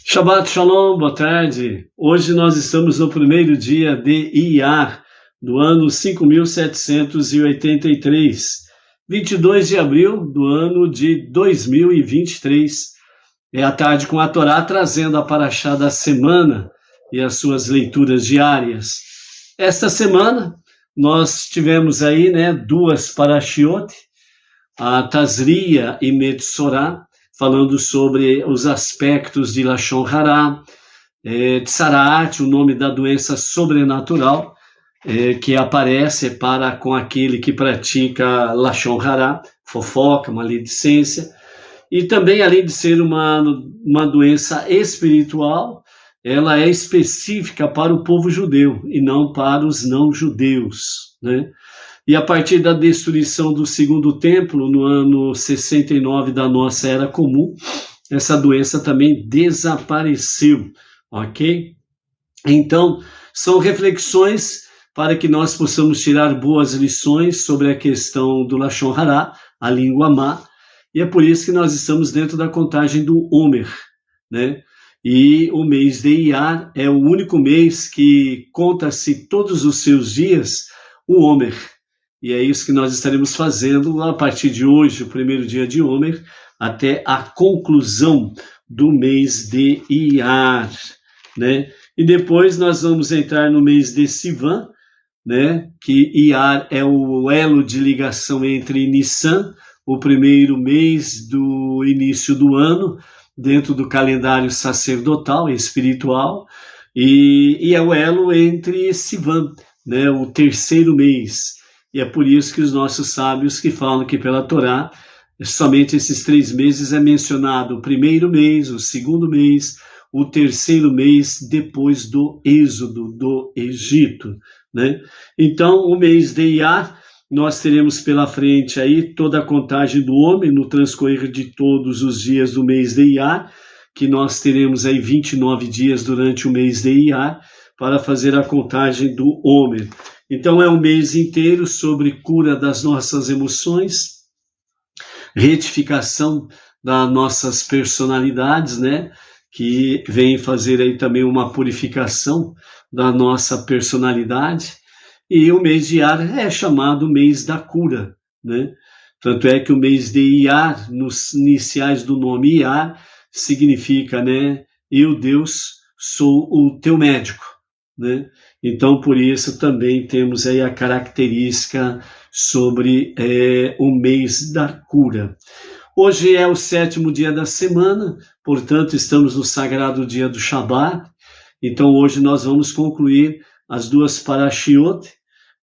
Shabbat Shalom, boa tarde. Hoje nós estamos no primeiro dia de Iyar, do ano 5.783, 22 de abril do ano de 2023. É a tarde com a Torá trazendo a Parashá da semana e as suas leituras diárias. Esta semana nós tivemos aí, duas Parashiot, a Tazria e Metzorah, falando sobre os aspectos de Lashon Hará, Tsaraat, o nome da doença sobrenatural, que aparece com aquele que pratica Lashon Hará, fofoca, maledicência, e também, além de ser uma doença espiritual, ela é específica para o povo judeu e não para os não-judeus, né? E a partir da destruição do segundo templo, no ano 69 da nossa Era Comum, essa doença também desapareceu, ok? Então, são reflexões para que nós possamos tirar boas lições sobre a questão do Lashon Hará, a língua má, e é por isso que nós estamos dentro da contagem do Homer, né? E o mês de Iyar é o único mês que conta-se todos os seus dias o Homer. E é isso que nós estaremos fazendo a partir de hoje, o primeiro dia de Homer, até a conclusão do mês de Iyar, né? E depois nós vamos entrar no mês de Sivan, né? Que Iyar é o elo de ligação entre Nissan, o primeiro mês do início do ano, dentro do calendário sacerdotal e espiritual, e é o elo entre Sivan, né? O terceiro mês. E é por isso que os nossos sábios que falam que pela Torá, somente esses 3 meses é mencionado o primeiro mês, o segundo mês, o terceiro mês depois do êxodo do Egito, né? Então, o mês de Iyar, nós teremos pela frente aí toda a contagem do homem no transcorrer de todos os dias do mês de Iyar, que nós teremos aí 29 dias durante o mês de Iyar para fazer a contagem do homem. Então é um mês inteiro sobre cura das nossas emoções, retificação das nossas personalidades, né? Que vem fazer aí também uma purificação da nossa personalidade. E o mês de Iyar é chamado mês da cura, né? Tanto é que o mês de Iyar, nos iniciais do nome Iyar, significa, né? Eu, Deus, sou o teu médico, né? Então, por isso, também temos aí a característica sobre o mês da cura. Hoje é o 7º dia da semana, portanto, estamos no sagrado dia do Shabat. Então, hoje nós vamos concluir as duas Parashiot,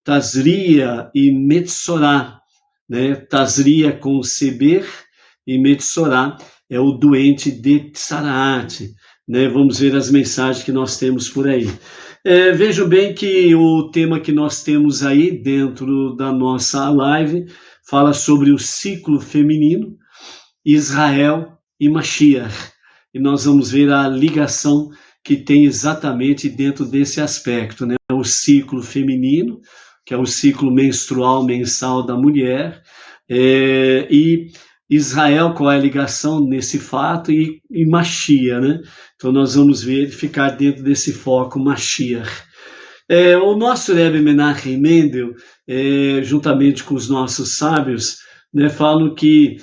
Tazria e Metzorah, né? Tazria com Seber e Metzorah é o doente de Tsaraat, né? Vamos ver as mensagens que nós temos por aí. Vejo bem que o tema que nós temos aí dentro da nossa live fala sobre o ciclo feminino, Israel e Mashiach. E nós vamos ver a ligação que tem exatamente dentro desse aspecto, né? O ciclo feminino, que é o ciclo menstrual mensal da mulher, e Israel, qual é a ligação nesse fato, e Mashiach, né? Então nós vamos ficar dentro desse foco Mashiach. O nosso Rebbe Menachem Mendel, juntamente com os nossos sábios, né, falam que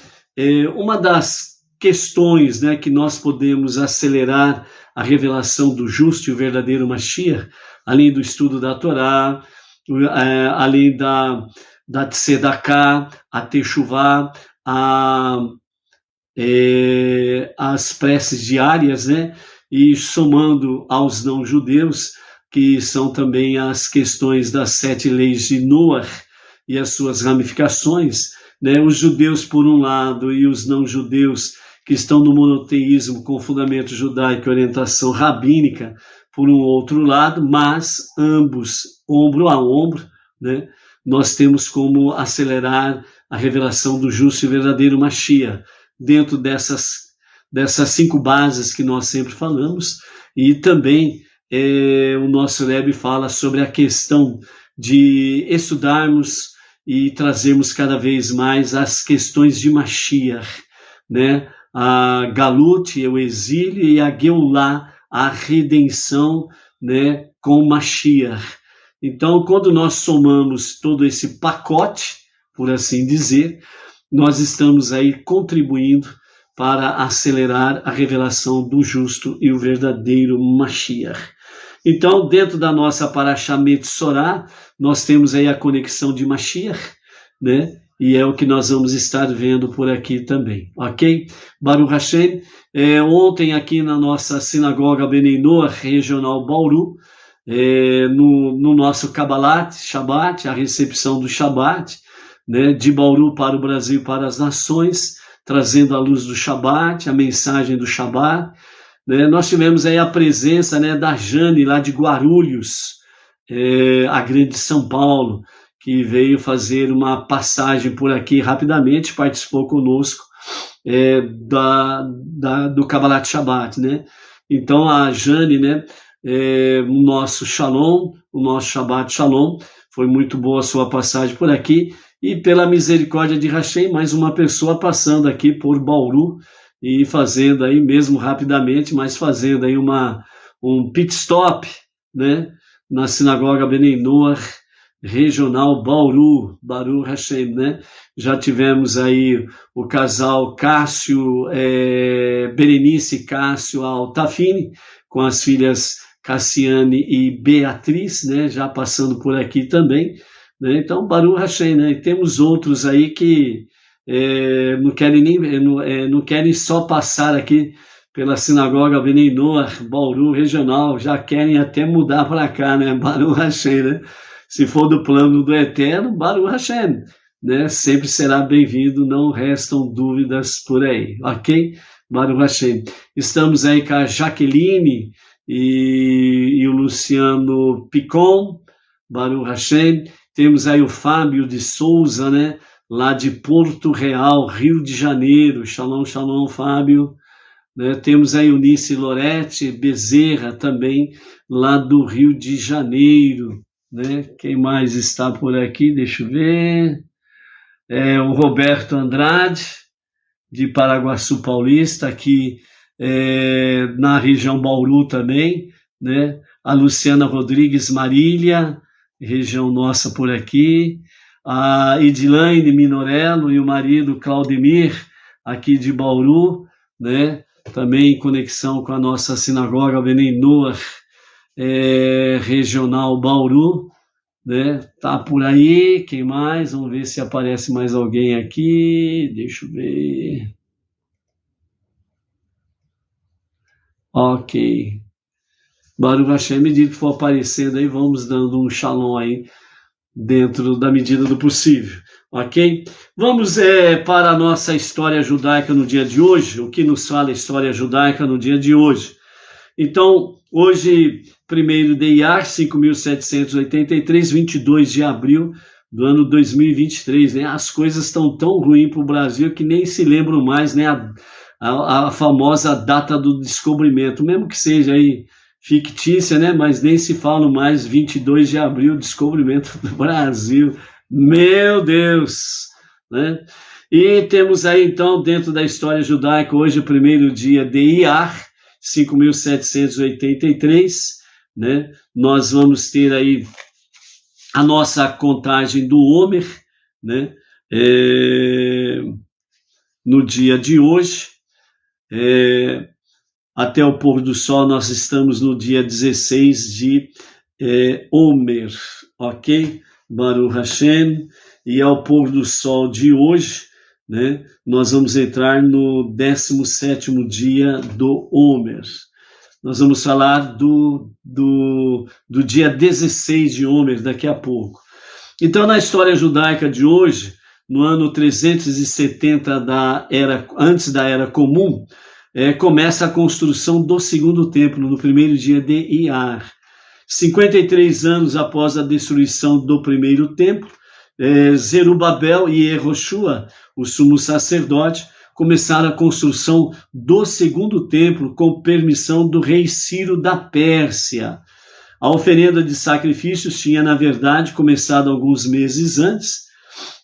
uma das questões, né, que nós podemos acelerar a revelação do justo e o verdadeiro Mashiach, além do estudo da Torá, além da Tzedakah, a Teshuvah, as preces diárias, né? E somando aos não-judeus, que são também as questões das 7 leis de Noah e as suas ramificações, né? Os judeus por um lado e os não-judeus que estão no monoteísmo com fundamento judaico e orientação rabínica por um outro lado, mas ambos, ombro a ombro, né? Nós temos como acelerar a revelação do justo e verdadeiro Mashiach, dentro dessas 5 bases que nós sempre falamos, e também o nosso Rebbe fala sobre a questão de estudarmos e trazermos cada vez mais as questões de Mashiach, né? A Galut, o exílio, e a Geulah, a redenção, né? Com Mashiach. Então, quando nós somamos todo esse pacote, por assim dizer, nós estamos aí contribuindo para acelerar a revelação do justo e o verdadeiro Mashiach. Então, dentro da nossa Parashá Metzorah, nós temos aí a conexão de Mashiach, né? E é o que nós vamos estar vendo por aqui também, ok? Baruch Hashem, ontem aqui na nossa sinagoga Benei Noach, regional Bauru, no nosso Kabbalat, Shabbat, a recepção do Shabbat, né? De Bauru para o Brasil, para as nações, trazendo a luz do Shabbat, a mensagem do Shabbat, né? Nós tivemos aí a presença, né, da Jane, lá de Guarulhos, a grande São Paulo, que veio fazer uma passagem por aqui rapidamente, participou conosco do Kabbalat Shabbat, né? Então a Jane, né, o nosso Shalom, o nosso Shabbat Shalom, foi muito boa a sua passagem por aqui, e pela misericórdia de Hashem, mais uma pessoa passando aqui por Bauru, e fazendo aí, mesmo rapidamente, mas fazendo aí um pit stop, né, na sinagoga Benei Noach, regional Bauru, Baruch Hashem, né? Já tivemos aí o casal Cássio, Berenice e Cássio Altafini, com as filhas Cassiane e Beatriz, né? Já passando por aqui também, né? Então, Baruch Hashem, né? E temos outros aí que não querem só passar aqui pela sinagoga Benei Noach, Bauru, regional, já querem até mudar para cá, né? Baruch Hashem, né? Se for do plano do Eterno, Baruch Hashem, né? Sempre será bem-vindo, não restam dúvidas por aí, ok? Baruch Hashem. Estamos aí com a Jaqueline e o Luciano Picon, Baruch Hashem. Temos aí o Fábio de Souza, né? Lá de Porto Real, Rio de Janeiro. Shalom, shalom, Fábio. Né? Temos aí Eunice Lorete Bezerra também, lá do Rio de Janeiro. Né? Quem mais está por aqui? Deixa eu ver. O Roberto Andrade, de Paraguaçu Paulista, aqui na região Bauru também, né? A Luciana Rodrigues Marília, região nossa por aqui, a Edilaine Minorello e o marido Claudemir, aqui de Bauru, né? Também em conexão com a nossa sinagoga Benei Noach, regional Bauru, né? Tá por aí, quem mais? Vamos ver se aparece mais alguém aqui, deixa eu ver. Ok. Baruch Hashem, à medida que for aparecendo aí, vamos dando um shalom aí, dentro da medida do possível, ok? Vamos para a nossa história judaica no dia de hoje, o que nos fala a história judaica no dia de hoje. Então, hoje, 1º de Iyar, 5.783, 22 de abril do ano 2023, né? As coisas estão tão ruins para o Brasil que nem se lembram mais, né? A famosa data do descobrimento, mesmo que seja aí fictícia, né? Mas nem se fala mais 22 de abril, descobrimento do Brasil. Meu Deus! Né? E temos aí, então, dentro da história judaica, hoje o primeiro dia de Iyar, 5.783, né? Nós vamos ter aí a nossa contagem do Homer, né? No dia de hoje, até o pôr do sol nós estamos no dia 16 de Homer, ok? Baruch Hashem, e ao pôr do sol de hoje, né, nós vamos entrar no 17º dia do Homer. Nós vamos falar do dia 16 de Homer daqui a pouco. Então, na história judaica de hoje, no ano 370 antes da Era Comum, começa a construção do segundo templo, no primeiro dia de Iyar. 53 anos após a destruição do primeiro templo, Zerubabel e Yehoshua, o sumo sacerdote, começaram a construção do segundo templo com permissão do rei Ciro da Pérsia. A oferenda de sacrifícios tinha, na verdade, começado alguns meses antes,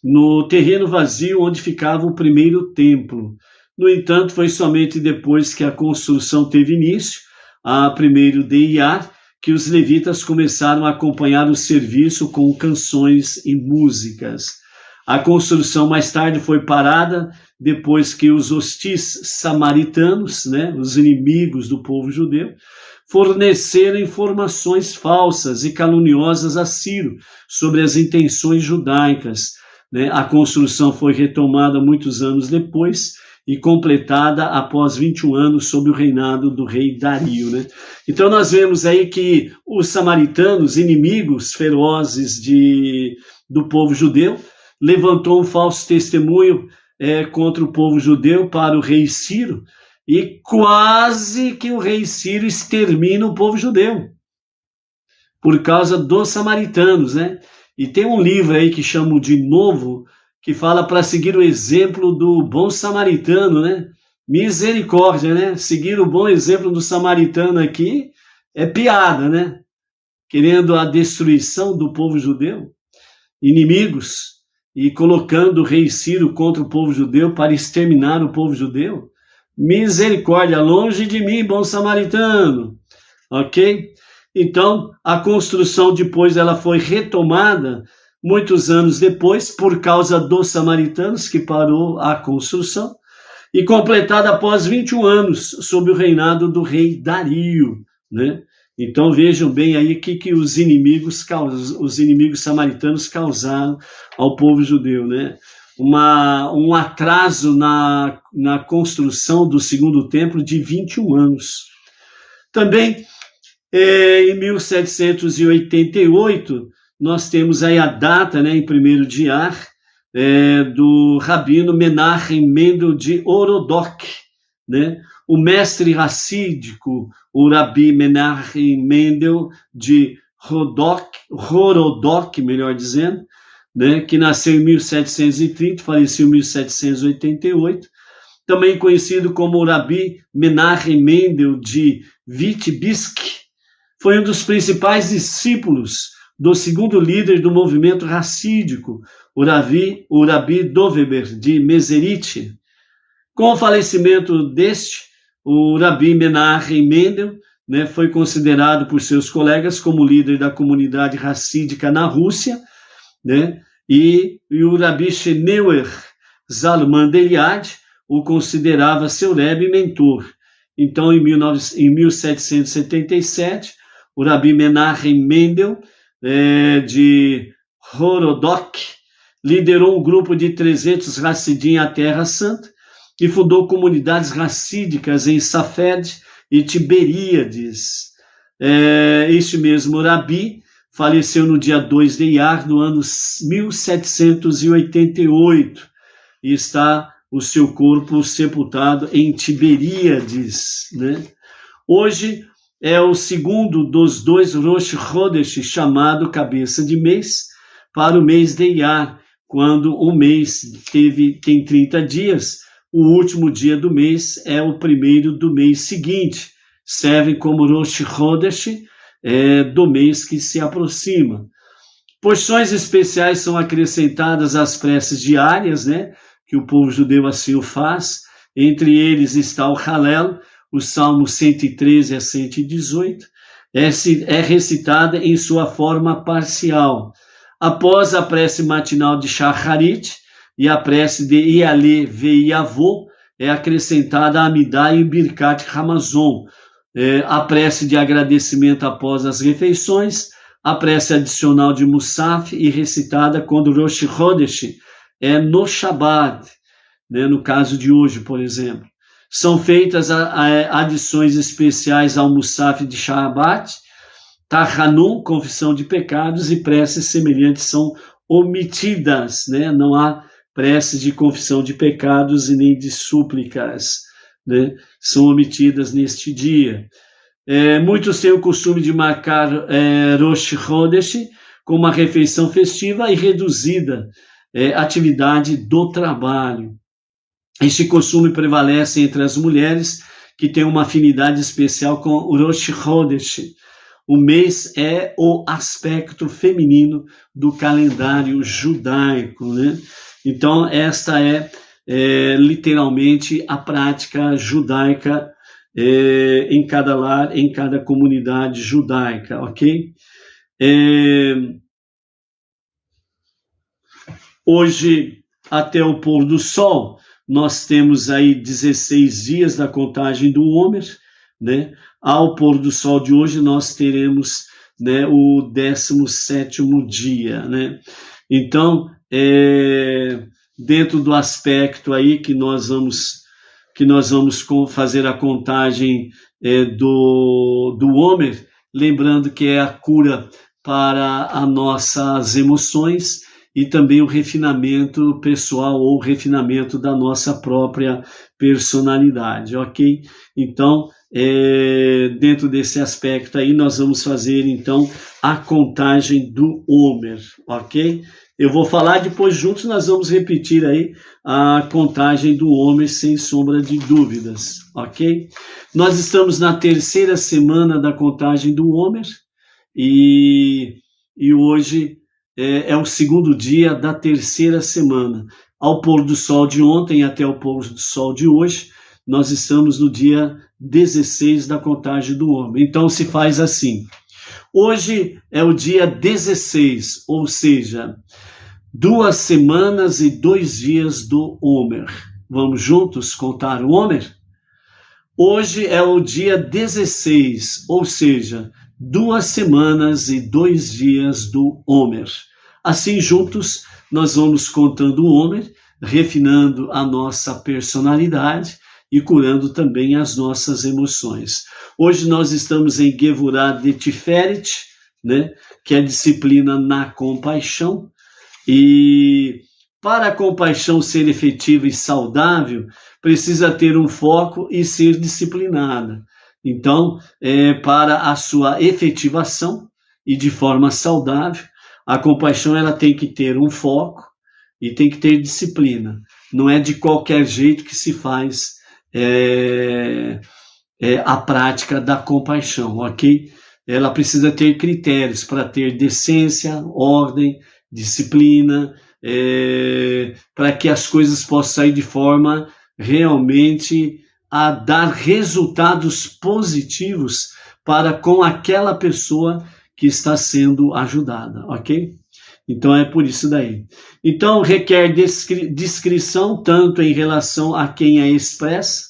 no terreno vazio onde ficava o primeiro templo. No entanto, foi somente depois que a construção teve início, a 1º de Iyar, que os levitas começaram a acompanhar o serviço com canções e músicas. A construção mais tarde foi parada depois que os hostis samaritanos, os inimigos do povo judeu, forneceram informações falsas e caluniosas a Ciro sobre as intenções judaicas. A construção foi retomada muitos anos depois e completada após 21 anos sob o reinado do rei Dario. Então nós vemos aí que os samaritanos, inimigos ferozes do povo judeu, levantou um falso testemunho contra o povo judeu para o rei Ciro, e quase que o rei Ciro extermina o povo judeu, por causa dos samaritanos, E tem um livro aí que chamo de Novo, que fala para seguir o exemplo do bom samaritano, Misericórdia, Seguir o bom exemplo do samaritano aqui é piada, Querendo a destruição do povo judeu, inimigos, e colocando o rei Ciro contra o povo judeu para exterminar o povo judeu. Misericórdia, longe de mim, bom samaritano. Ok? Então, a construção depois ela foi retomada muitos anos depois, por causa dos samaritanos, que parou a construção, e completada após 21 anos, sob o reinado do rei Dario, Então vejam bem aí o que os inimigos samaritanos causaram ao povo judeu, Um atraso na construção do segundo templo de 21 anos. Também, em 1788, nós temos aí a data, em 1º de Iyar, do rabino Menachem Mendel de Horodok, O mestre racídico, o Rabi Menachem Mendel de Horodok, melhor dizendo, que nasceu em 1730, faleceu em 1788, também conhecido como o Rabi Menachem Mendel de Vitebsk, foi um dos principais discípulos do segundo líder do movimento racídico, o Rabi Doveber de Meserit. Com o falecimento deste, o Rabi Menachem Mendel foi considerado por seus colegas como líder da comunidade racídica na Rússia, e o Rabi Sheneuer Zalman de Eliade o considerava seu rebbe e mentor. Então, em 1777, o Rabi Menachem Mendel de Horodok liderou um grupo de 300 Hassidim à Terra Santa e fundou comunidades racídicas em Safed e Tiberíades. Este mesmo Rabi faleceu no dia 2 de Iyar, do ano 1788, e está o seu corpo sepultado em Tiberíades. Hoje é o segundo dos 2 Rosh Chodesh, chamado cabeça de mês, para o mês de Iyar, quando o mês tem 30 dias, o último dia do mês é o primeiro do mês seguinte, servem como Rosh Chodesh do mês que se aproxima. Porções especiais são acrescentadas às preces diárias, que o povo judeu assim o faz. Entre eles está o Halel, o Salmo 113 a 118, é recitada em sua forma parcial. Após a prece matinal de Shacharit e a prece de Iale Veiavô, é acrescentada a Amidá e Birkat Hamazon, a prece de agradecimento após as refeições, a prece adicional de Musaf e recitada quando Rosh Chodesh é no Shabbat, no caso de hoje, por exemplo. São feitas adições especiais ao Musaf de Shabbat, Tahanun, confissão de pecados, e preces semelhantes são omitidas, Não há preces de confissão de pecados e nem de súplicas, são omitidas neste dia. Muitos têm o costume de marcar Rosh Chodesh com uma refeição festiva e reduzida atividade do trabalho. Este costume prevalece entre as mulheres que têm uma afinidade especial com o Rosh Chodesh. O mês é o aspecto feminino do calendário judaico, né? Então, esta é literalmente a prática judaica em cada lar, em cada comunidade judaica, ok? Hoje, até o pôr do sol, nós temos aí 16 dias da contagem do Homer, né? Ao pôr do sol de hoje, nós teremos, né, o 17º dia, né? Então, dentro do aspecto aí que nós vamos fazer a contagem do Homer, lembrando que é a cura para as nossas emoções e também o refinamento pessoal ou refinamento da nossa própria personalidade, ok? Então, dentro desse aspecto aí, nós vamos fazer, então, a contagem do Homer, ok? Eu vou falar, depois juntos nós vamos repetir aí a contagem do Homer sem sombra de dúvidas, ok? Nós estamos na 3ª semana da contagem do Homer e hoje é o 2º dia da 3ª semana. Ao pôr do sol de ontem até o pôr do sol de hoje, nós estamos no dia 16 da contagem do Homer. Então se faz assim. Hoje é o dia 16, ou seja, 2 semanas e 2 dias do Homer. Vamos juntos contar o Homer? Hoje é o dia 16, ou seja, 2 semanas e 2 dias do Homer. Assim, juntos, nós vamos contando o Homer, refinando a nossa personalidade e curando também as nossas emoções. Hoje nós estamos em Gevurah de Tiferet, né, que é a disciplina na compaixão, e para a compaixão ser efetiva e saudável, precisa ter um foco e ser disciplinada. Então, para a sua efetivação e de forma saudável, a compaixão ela tem que ter um foco e tem que ter disciplina. Não é de qualquer jeito que se faz a prática da compaixão, ok? Ela precisa ter critérios para ter decência, ordem, disciplina, para que as coisas possam sair de forma realmente a dar resultados positivos para com aquela pessoa que está sendo ajudada, ok? Então é por isso daí. Então requer discrição tanto em relação a quem a expressa,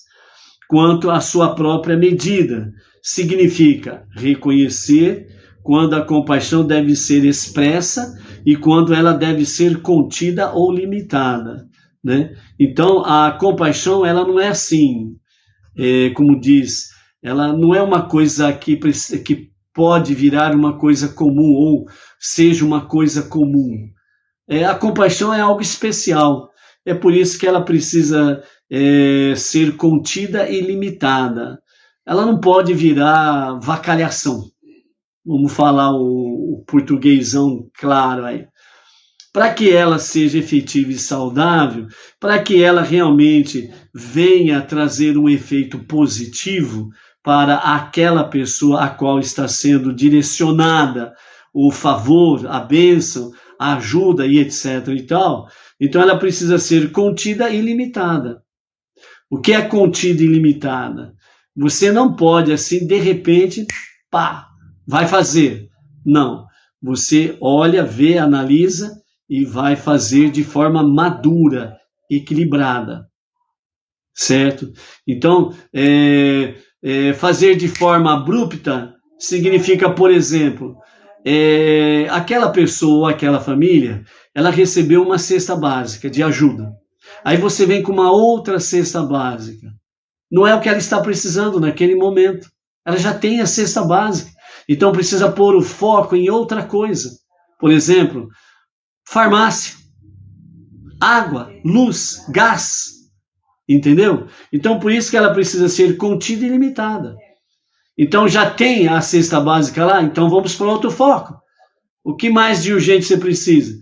quanto à sua própria medida. Significa reconhecer quando a compaixão deve ser expressa e quando ela deve ser contida ou limitada, né? Então a compaixão ela não é assim, como diz, ela não é uma coisa que pode virar uma coisa comum ou seja uma coisa comum. A compaixão é algo especial. É por isso que ela precisa ser contida e limitada. Ela não pode virar vacalhação. Vamos falar o portuguesão claro aí. Para que ela seja efetiva e saudável, para que ela realmente venha trazer um efeito positivo para aquela pessoa a qual está sendo direcionada o favor, a bênção, a ajuda e etc. e tal, então ela precisa ser contida e limitada. O que é contida e limitada? Você não pode assim, de repente, pá, vai fazer. Não. Você olha, vê, analisa e vai fazer de forma madura, equilibrada. Certo? Então, fazer de forma abrupta significa, por exemplo, aquela pessoa ou aquela família, ela recebeu uma cesta básica de ajuda. Aí você vem com uma outra cesta básica. Não é o que ela está precisando naquele momento. Ela já tem a cesta básica. Então precisa pôr o foco em outra coisa. Por exemplo, farmácia, água, luz, gás. Entendeu? Então por isso que ela precisa ser contida e limitada. Então já tem a cesta básica lá, então vamos para outro foco. O que mais de urgente você precisa?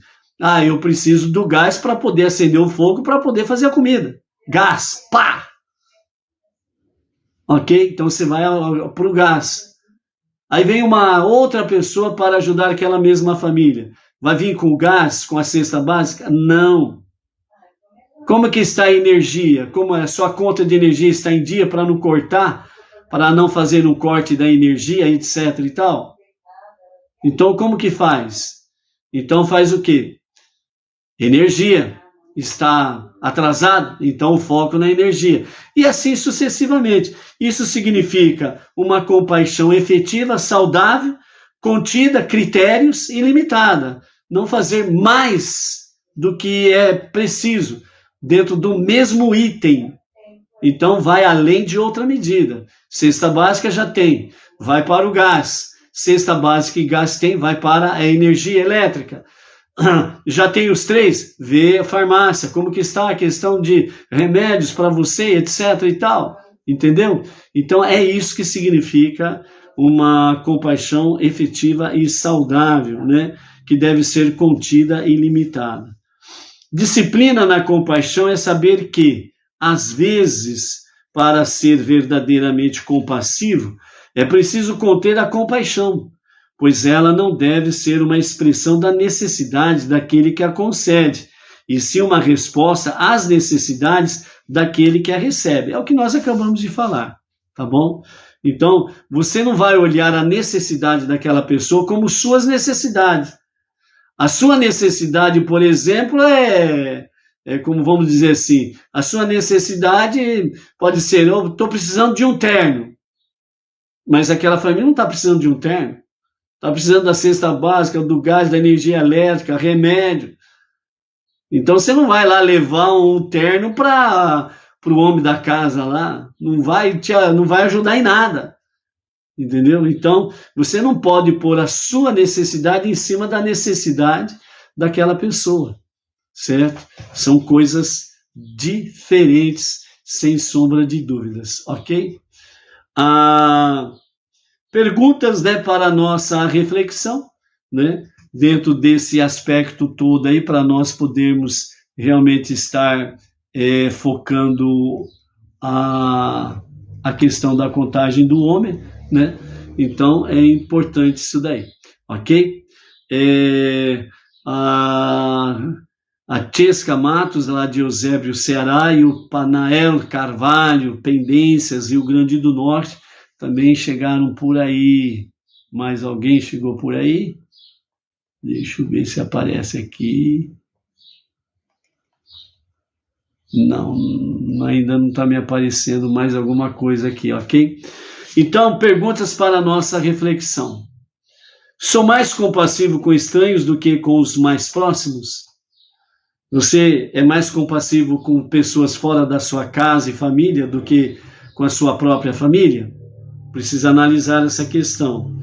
Eu preciso do gás para poder acender o fogo, para poder fazer a comida. Gás, pá! Ok? Então você vai para o gás. Aí vem uma outra pessoa para ajudar aquela mesma família. Vai vir com o gás, com a cesta básica? Não. Como que está a energia? Como a sua conta de energia está em dia para não cortar, para não fazer um corte da energia, etc e tal? Então, como que faz? Então, faz o quê? Energia. Está atrasado? Então, o foco na energia. E assim sucessivamente. Isso significa uma compaixão efetiva, saudável, contida, critérios e limitada. Não fazer mais do que é preciso dentro do mesmo item. Então, vai além de outra medida. Cesta básica já tem, vai para o gás. Cesta básica e gás tem, vai para a energia elétrica. Já tem os 3, vê a farmácia, como que está a questão de remédios para você, etc e tal. Entendeu? Então, é isso que significa uma compaixão efetiva e saudável, né? Que deve ser contida e limitada. Disciplina na compaixão é saber que, às vezes, para ser verdadeiramente compassivo, é preciso conter a compaixão, pois ela não deve ser uma expressão da necessidade daquele que a concede, e sim uma resposta às necessidades daquele que a recebe. É o que nós acabamos de falar, tá bom? Então, você não vai olhar a necessidade daquela pessoa como suas necessidades. A sua necessidade, por exemplo, é como vamos dizer assim, a sua necessidade pode ser, eu estou precisando de um terno, mas aquela família não está precisando de um terno, está precisando da cesta básica, do gás, da energia elétrica, remédio. Então você não vai lá levar um terno para o homem da casa lá, não vai ajudar em nada. Entendeu? Então, você não pode pôr a sua necessidade em cima da necessidade daquela pessoa, certo? São coisas diferentes, sem sombra de dúvidas, ok? Perguntas, né, para a nossa reflexão, né? Dentro desse aspecto todo aí, para nós podermos realmente estar focando a questão da contagem do homem, né? Então é importante isso daí, ok? A Chesca Matos, lá de Eusébio, Ceará, e o Panael Carvalho, Pendências, Rio Grande do Norte, também chegaram por aí. Mais alguém chegou por aí? Deixa eu ver se aparece aqui. Não, ainda não está me aparecendo mais alguma coisa aqui, ok? Então, perguntas para a nossa reflexão. Sou mais compassivo com estranhos do que com os mais próximos? Você é mais compassivo com pessoas fora da sua casa e família do que com a sua própria família? Precisa analisar essa questão.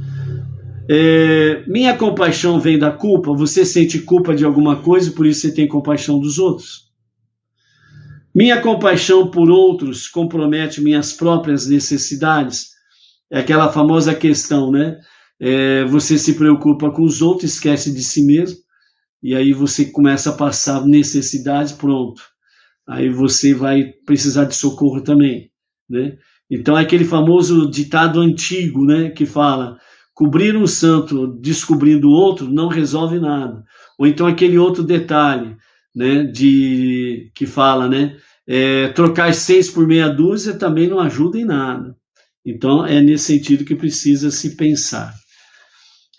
Minha compaixão vem da culpa? Você sente culpa de alguma coisa e por isso você tem compaixão dos outros? Minha compaixão por outros compromete minhas próprias necessidades? É aquela famosa questão, né? Você se preocupa com os outros, esquece de si mesmo, e aí você começa a passar necessidades, pronto. Aí você vai precisar de socorro também, né? Então é aquele famoso ditado antigo, né? Que fala, cobrir um santo descobrindo o outro não resolve nada. Ou então aquele outro detalhe, né? Que fala, né? Trocar 6 por meia dúzia também não ajuda em nada. Então, é nesse sentido que precisa se pensar.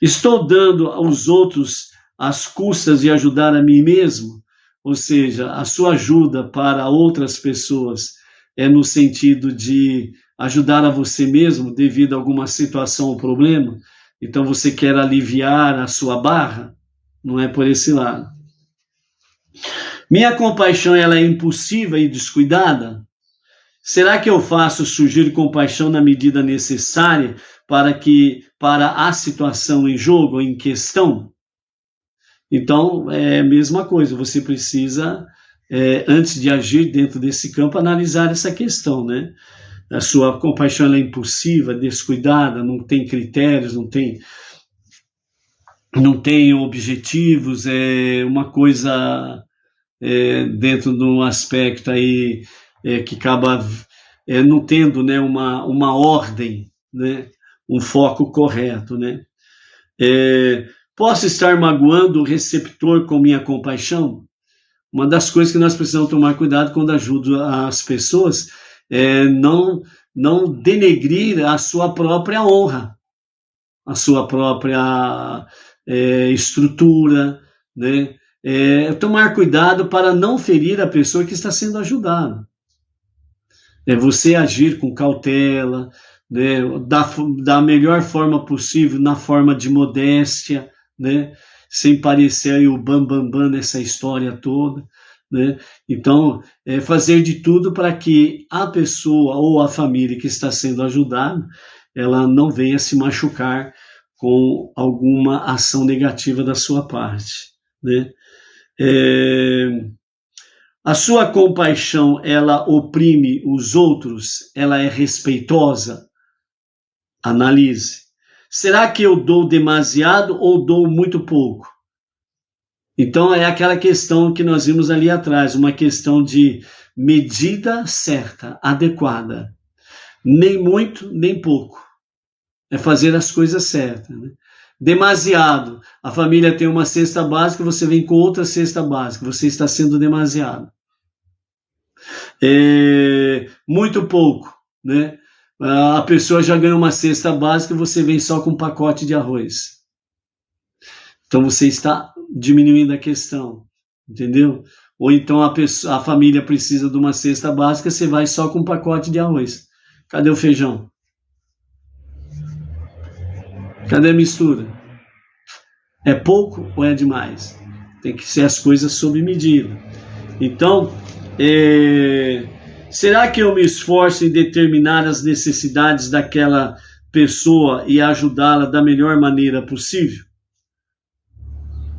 Estou dando aos outros às custas de ajudar a mim mesmo? Ou seja, a sua ajuda para outras pessoas é no sentido de ajudar a você mesmo devido a alguma situação ou problema? Então, você quer aliviar a sua barra? Não é por esse lado. Minha compaixão ela é impulsiva e descuidada? Será que eu faço surgir compaixão na medida necessária para a situação em jogo, em questão? Então, é a mesma coisa, você precisa, antes de agir dentro desse campo, analisar essa questão, né? A sua compaixão ela é impulsiva, descuidada, não tem critérios, não tem objetivos, é uma coisa dentro de um aspecto aí que acaba não tendo, né, uma ordem, né, um foco correto, né? Posso estar magoando o receptor com minha compaixão? Uma das coisas que nós precisamos tomar cuidado quando ajudo as pessoas é não denegrir a sua própria honra, a sua própria estrutura, né? Tomar cuidado para não ferir a pessoa que está sendo ajudada. Você agir com cautela, né? Da melhor forma possível, na forma de modéstia, né? Sem parecer aí o bam nessa história toda, né? Então, fazer de tudo para que a pessoa ou a família que está sendo ajudada, ela não venha se machucar com alguma ação negativa da sua parte, né? A sua compaixão, ela oprime os outros? Ela é respeitosa? Analise. Será que eu dou demasiado ou dou muito pouco? Então é aquela questão que nós vimos ali atrás, uma questão de medida certa, adequada. Nem muito, nem pouco. É fazer as coisas certas, né? Demasiado. A família tem uma cesta básica, você vem com outra cesta básica. Você está sendo demasiado. Muito pouco, né? A pessoa já ganhou uma cesta básica e você vem só com um pacote de arroz. Então você está diminuindo a questão, entendeu? Ou então a família precisa de uma cesta básica, você vai só com um pacote de arroz. Cadê o feijão? Cadê a mistura? É pouco ou é demais? Tem que ser as coisas sob medida. Então, será que eu me esforço em determinar as necessidades daquela pessoa e ajudá-la da melhor maneira possível?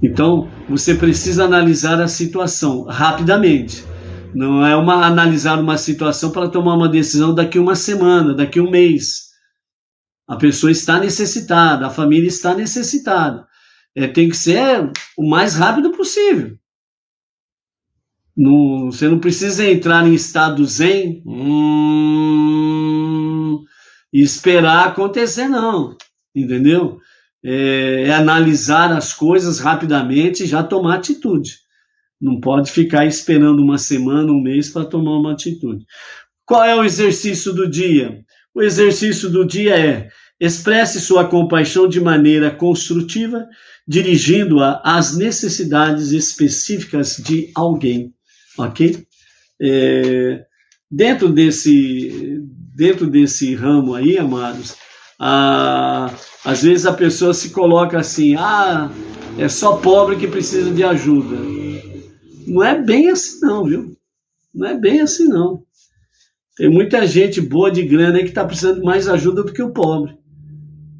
Então, você precisa analisar a situação rapidamente. Não é analisar uma situação para tomar uma decisão daqui uma semana, daqui um mês. A pessoa está necessitada, a família está necessitada. Tem que ser o mais rápido possível. Você não precisa entrar em estado zen e esperar acontecer, não. Entendeu? Analisar as coisas rapidamente e já tomar atitude. Não pode ficar esperando uma semana, um mês para tomar uma atitude. Qual é o exercício do dia? O exercício do dia é: expresse sua compaixão de maneira construtiva, dirigindo-a às necessidades específicas de alguém. Ok? Dentro desse ramo aí, amados, às vezes a pessoa se coloca assim: é só pobre que precisa de ajuda. Não é bem assim não, viu? Não é bem assim não. Tem muita gente boa de grana aí que está precisando de mais ajuda do que o pobre.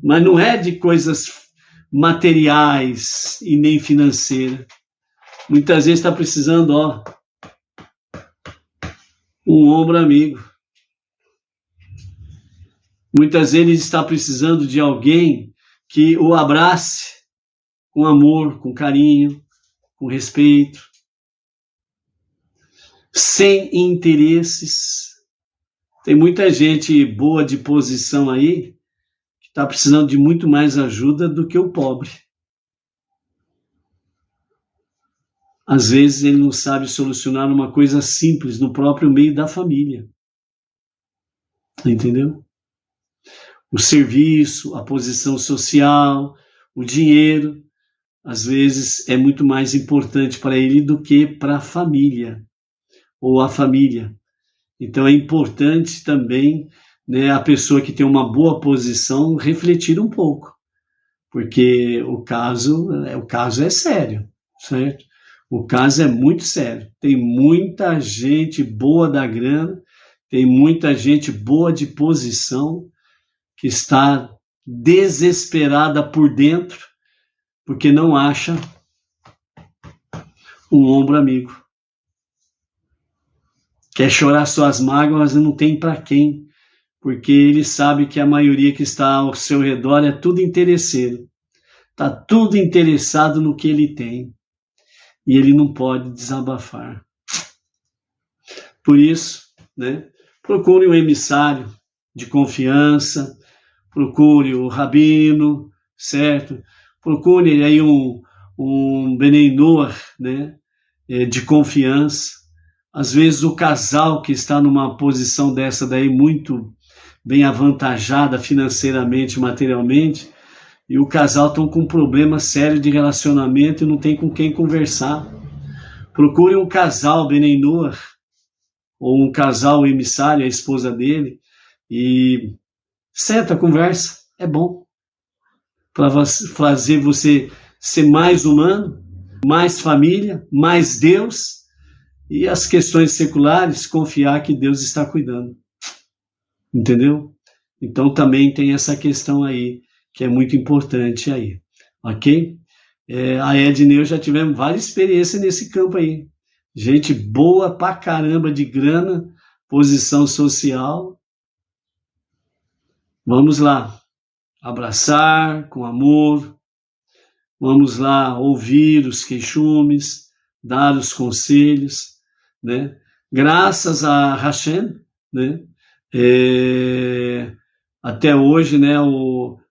Mas não é de coisas materiais e nem financeiras. Muitas vezes está precisando, um ombro amigo. Muitas vezes está precisando de alguém que o abrace com amor, com carinho, com respeito, sem interesses. Tem muita gente boa de posição aí que está precisando de muito mais ajuda do que o pobre. Às vezes ele não sabe solucionar uma coisa simples no próprio meio da família. Entendeu? O serviço, a posição social, o dinheiro, às vezes é muito mais importante para ele do que para a família, ou a família. Então é importante também, né, a pessoa que tem uma boa posição refletir um pouco, porque o caso é sério, certo? O caso é muito sério. Tem muita gente boa da grana, tem muita gente boa de posição que está desesperada por dentro porque não acha um ombro amigo. Quer chorar suas mágoas, mas não tem para quem, porque ele sabe que a maioria que está ao seu redor é tudo interesseiro. Está tudo interessado no que ele tem. E ele não pode desabafar. Por isso, né, procure um emissário de confiança, procure o rabino, certo? Procure aí um Benei Noach, né? De confiança. Às vezes o casal que está numa posição dessa daí muito bem avantajada financeiramente, materialmente, e o casal estão com um problema sério de relacionamento e não tem com quem conversar. Procure um casal Benei Noach, ou um casal emissário, a esposa dele, e senta, conversa, é bom, para fazer você ser mais humano, mais família, mais Deus, e as questões seculares, confiar que Deus está cuidando. Entendeu? Então também tem essa questão aí, que é muito importante aí, ok? A Edna e eu já tivemos várias experiências nesse campo aí. Gente boa pra caramba de grana, posição social. Vamos lá, abraçar com amor, vamos lá ouvir os queixumes, dar os conselhos, né? Graças a Hashem, né? Até hoje, né?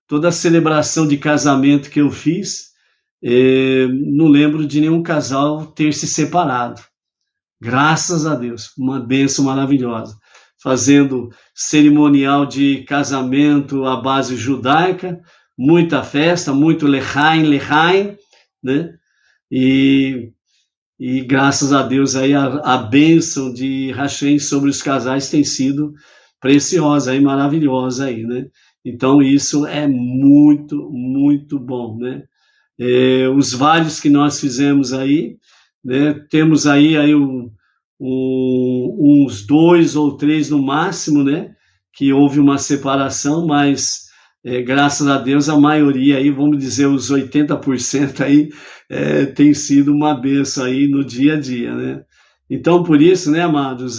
Toda a celebração de casamento que eu fiz, não lembro de nenhum casal ter se separado. Graças a Deus, uma bênção maravilhosa. Fazendo cerimonial de casamento à base judaica, muita festa, muito lechaim, né? E graças a Deus aí a bênção de Hashem sobre os casais tem sido preciosa e maravilhosa aí, né? Então isso é muito, muito bom, né? Os vários que nós fizemos aí, né? Temos aí uns 2 ou 3 no máximo, né? Que houve uma separação, mas graças a Deus a maioria aí, vamos dizer os 80% aí, tem sido uma bênção aí no dia a dia, né? Então por isso, né, amados,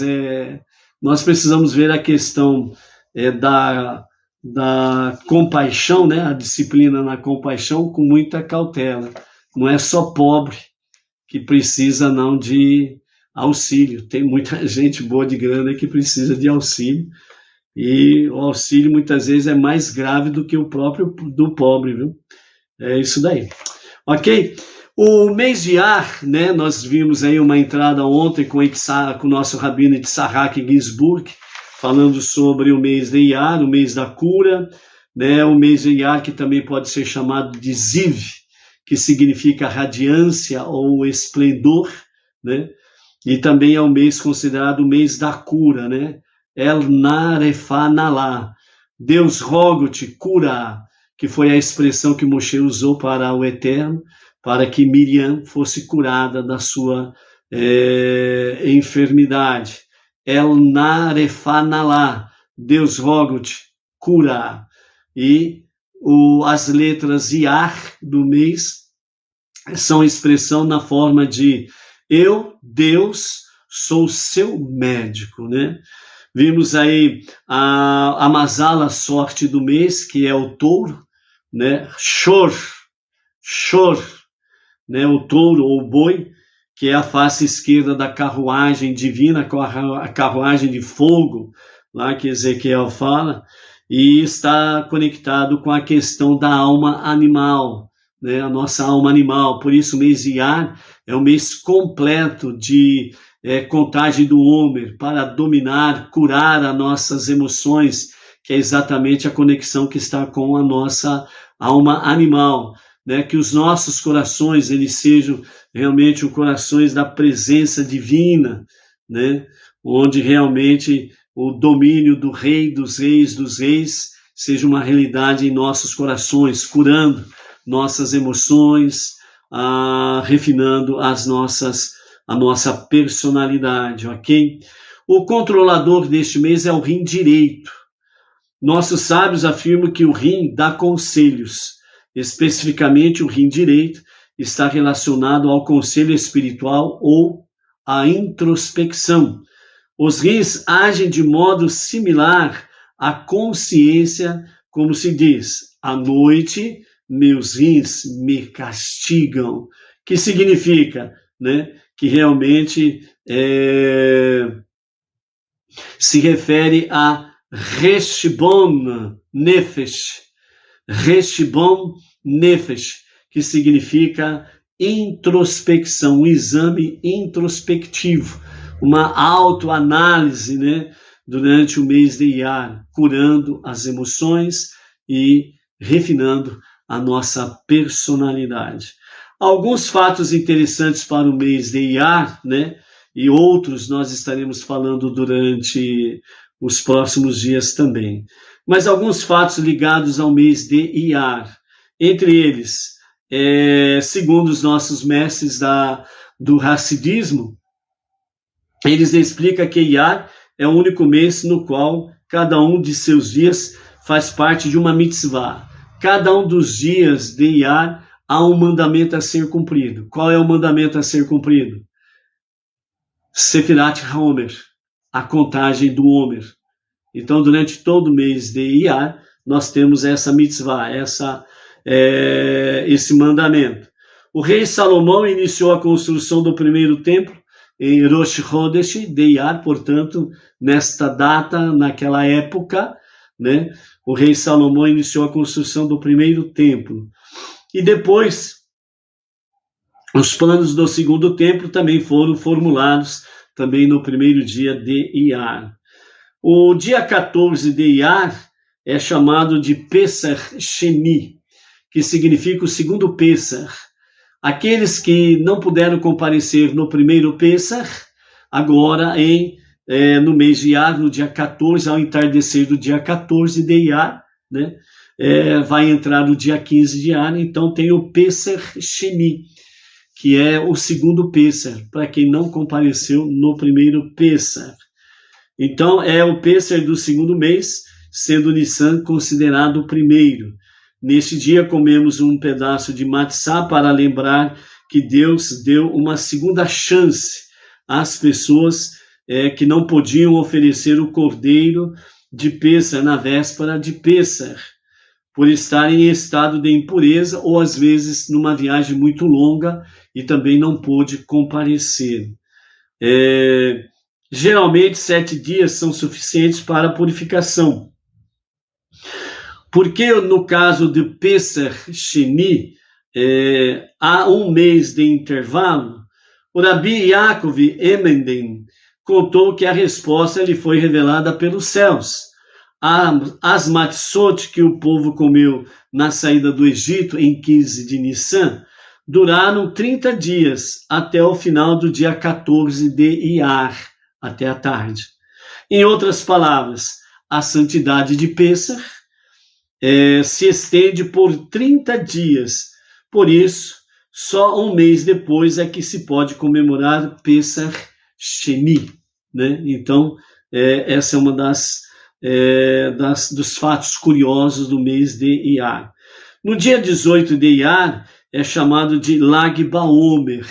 nós precisamos ver a questão da compaixão, né, a disciplina na compaixão com muita cautela. Não é só pobre que precisa não de auxílio. Tem muita gente boa de grana que precisa de auxílio, e o auxílio muitas vezes é mais grave do que o próprio do pobre, viu? É isso daí. Ok? O mês de Ar, né, nós vimos aí uma entrada ontem com o nosso rabino Itzhak Ginsburg, falando sobre o mês de Iyar, o mês da cura, né, o mês de Iyar que também pode ser chamado de Ziv, que significa radiância ou esplendor, né, e também é o mês considerado o mês da cura, né, El Narefanalá, Deus rogo-te, cura, que foi a expressão que Moshe usou para o Eterno, para que Miriam fosse curada da sua enfermidade. El Narefanalá, Deus rogo-te, cura. E as letras Iar do mês são expressão na forma de eu, Deus, sou seu médico, né? Vimos aí a Mazala, sorte do mês, que é o touro, né? Shor, né? O touro ou o boi, que é a face esquerda da carruagem divina, a carruagem de fogo, lá que Ezequiel fala, e está conectado com a questão da alma animal, né? A nossa alma animal. Por isso o mês Iyar é um mês completo de contagem do Homer, para dominar, curar as nossas emoções, que é exatamente a conexão que está com a nossa alma animal, né? Que os nossos corações eles sejam realmente os corações da presença divina, né? Onde realmente o domínio do Rei, dos Reis, seja uma realidade em nossos corações, curando nossas emoções, refinando a nossa personalidade, ok? O controlador deste mês é o rim direito. Nossos sábios afirmam que o rim dá conselhos, especificamente o rim direito está relacionado ao conselho espiritual ou à introspecção. Os rins agem de modo similar à consciência, como se diz, à noite meus rins me castigam, que significa, né, que realmente se refere a Reshbon, nefesh, Reshibon nefesh, que significa introspecção, um exame introspectivo, uma autoanálise, né, durante o mês de Iyar, curando as emoções e refinando a nossa personalidade. Alguns fatos interessantes para o mês de Iyar, né, e outros nós estaremos falando durante os próximos dias também. Mas alguns fatos ligados ao mês de Iyar, entre eles, segundo os nossos mestres do Hassidismo, eles explicam que Iyar é o único mês no qual cada um de seus dias faz parte de uma mitzvah. Cada um dos dias de Iyar há um mandamento a ser cumprido. Qual é o mandamento a ser cumprido? Sefirat HaOmer, a contagem do Homer. Então, durante todo o mês de Iyar, nós temos essa mitzvah, esse mandamento. O rei Salomão iniciou a construção do primeiro templo em Rosh Chodesh de Iyar, portanto, nesta data, naquela época, né, o rei Salomão iniciou a construção do primeiro templo. E depois, os planos do segundo templo também foram formulados também no primeiro dia de Iyar. O dia 14 de Iyar é chamado de Pesach Sheni, que significa o segundo Pesach. Aqueles que não puderam comparecer no primeiro Pesach, agora no mês de Iyar, no dia 14, ao entardecer do dia 14 de Iyar, né, vai entrar no dia 15 de Iyar, então tem o Pesach Sheni, que é o segundo Pesach, para quem não compareceu no primeiro Pesach. Então, é o Pesach do segundo mês, sendo Nissan considerado o primeiro. Neste dia, comemos um pedaço de matzá para lembrar que Deus deu uma segunda chance às pessoas que não podiam oferecer o cordeiro de Pesach na véspera de Pesach, por estarem em estado de impureza ou, às vezes, numa viagem muito longa e também não pôde comparecer. Geralmente, 7 dias são suficientes para a purificação. Porque no caso de Pesach Sheni, há um mês de intervalo, o Rabi Yaakov Emenden contou que a resposta lhe foi revelada pelos céus. As matzot que o povo comeu na saída do Egito, em 15 de Nissan, duraram 30 dias, até o final do dia 14 de Iyar, até a tarde. Em outras palavras, a santidade de Pesach se estende por 30 dias. Por isso, só um mês depois é que se pode comemorar Pesach Sheni, né? Então, essa é uma dos fatos curiosos do mês de Iyar. No dia 18 de Iyar, é chamado de Lag Baomer,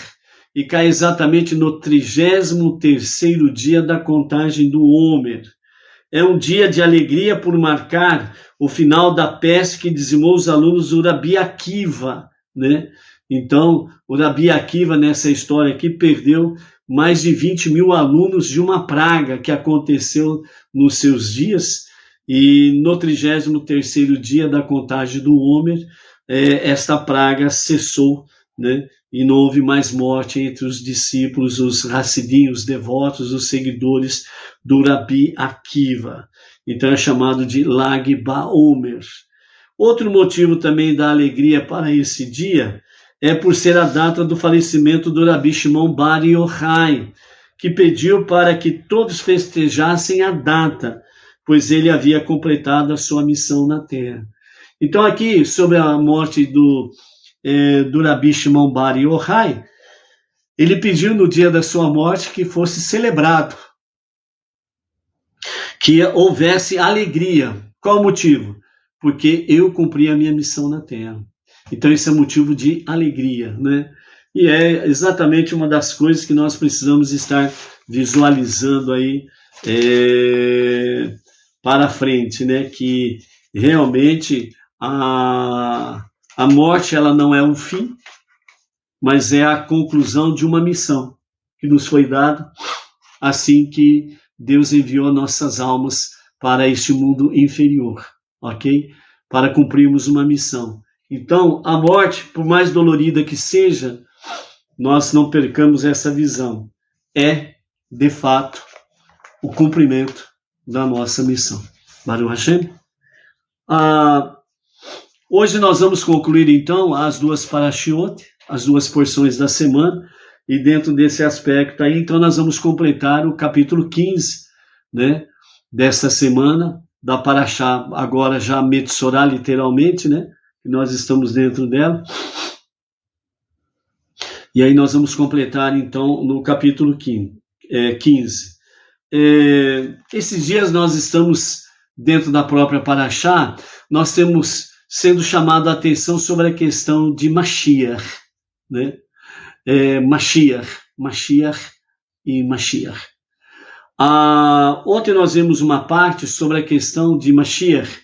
e cai exatamente no 33º dia da contagem do Homer. É um dia de alegria por marcar o final da peste que dizimou os alunos do Rabi Akiva, né? Então, o Rabi Akiva, nessa história aqui, perdeu mais de 20 mil alunos de uma praga que aconteceu nos seus dias, e no 33º dia da contagem do Homer, esta praga cessou, né? E não houve mais morte entre os discípulos, os Hassidim, os devotos, os seguidores do Rabi Akiva. Então é chamado de Lag Baomer. Outro motivo também da alegria para esse dia é por ser a data do falecimento do Rabi Shimon Bar Yochai, que pediu para que todos festejassem a data, pois ele havia completado a sua missão na Terra. Então aqui, sobre a morte do Rabi Shimon Bar Yochai, ele pediu no dia da sua morte que fosse celebrado, que houvesse alegria. Qual o motivo? Porque eu cumpri a minha missão na Terra. Então esse é motivo de alegria, né? E é exatamente uma das coisas que nós precisamos estar visualizando aí para frente, né? Que realmente a morte, ela não é um fim, mas é a conclusão de uma missão que nos foi dada assim que Deus enviou nossas almas para este mundo inferior. ok? Para cumprirmos uma missão. Então, a morte, por mais dolorida que seja, nós não percamos essa visão. É, de fato, o cumprimento da nossa missão. Baruch Hashem. Hoje nós vamos concluir, então, as duas parashiot, as duas porções da semana, e dentro desse aspecto aí, então, nós vamos completar o capítulo 15, né, desta semana, da parashá, agora já Metsorá, literalmente, né, que nós estamos dentro dela. E aí nós vamos completar, então, no capítulo 15. Esses dias nós estamos dentro da própria parashá, nós temos sendo chamado a atenção sobre a questão de Mashiach, né? Mashiach e Mashiach. Ontem nós vimos uma parte sobre a questão de Mashiach,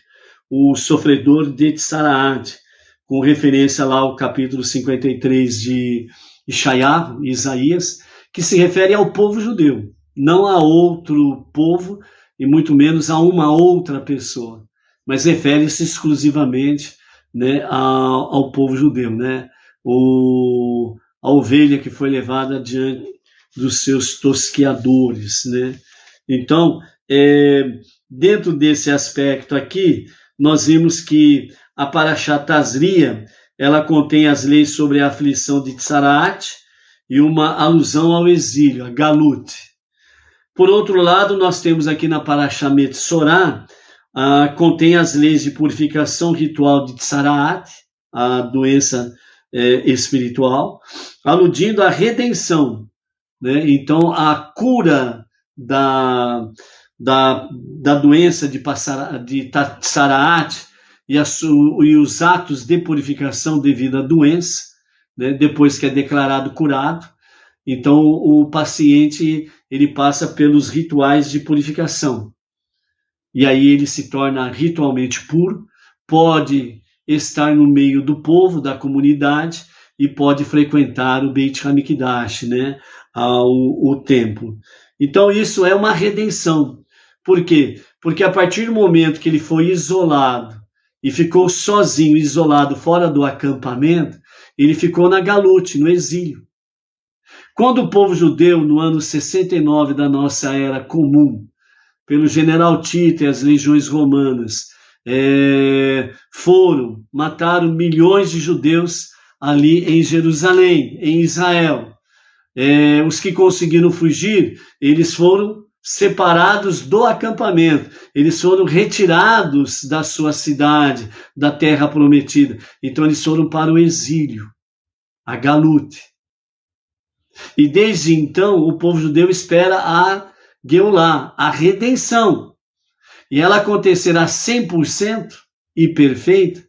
o sofredor de Tzaraat, com referência lá ao capítulo 53 de Isaías, que se refere ao povo judeu, não a outro povo e muito menos a uma outra pessoa, mas refere-se exclusivamente, né, ao povo judeu, né, a ovelha que foi levada diante dos seus tosqueadores, né. Então, dentro desse aspecto aqui, nós vimos que a Parashá Tazria, ela contém as leis sobre a aflição de Tzaraat e uma alusão ao exílio, a Galut. Por outro lado, nós temos aqui na Parashá Metsorá, contém as leis de purificação ritual de Tzaraat, a doença espiritual, aludindo à redenção, né? Então, a cura da doença de Tzaraat e os atos de purificação devido à doença, né? Depois que é declarado curado, então o paciente ele passa pelos rituais de purificação. E aí ele se torna ritualmente puro, pode estar no meio do povo, da comunidade, e pode frequentar o Beit HaMikdash, né? O templo. Então isso é uma redenção. Por quê? Porque a partir do momento que ele foi isolado, e ficou sozinho, isolado, fora do acampamento, ele ficou na Galut, no exílio. Quando o povo judeu, no ano 69 da nossa era comum, pelo general Tito e as legiões romanas, mataram milhões de judeus ali em Jerusalém, em Israel. Os que conseguiram fugir, eles foram separados do acampamento, eles foram retirados da sua cidade, da terra prometida. Então eles foram para o exílio, a Galut. E desde então o povo judeu espera a Geulah, a redenção. E ela acontecerá 100% e perfeita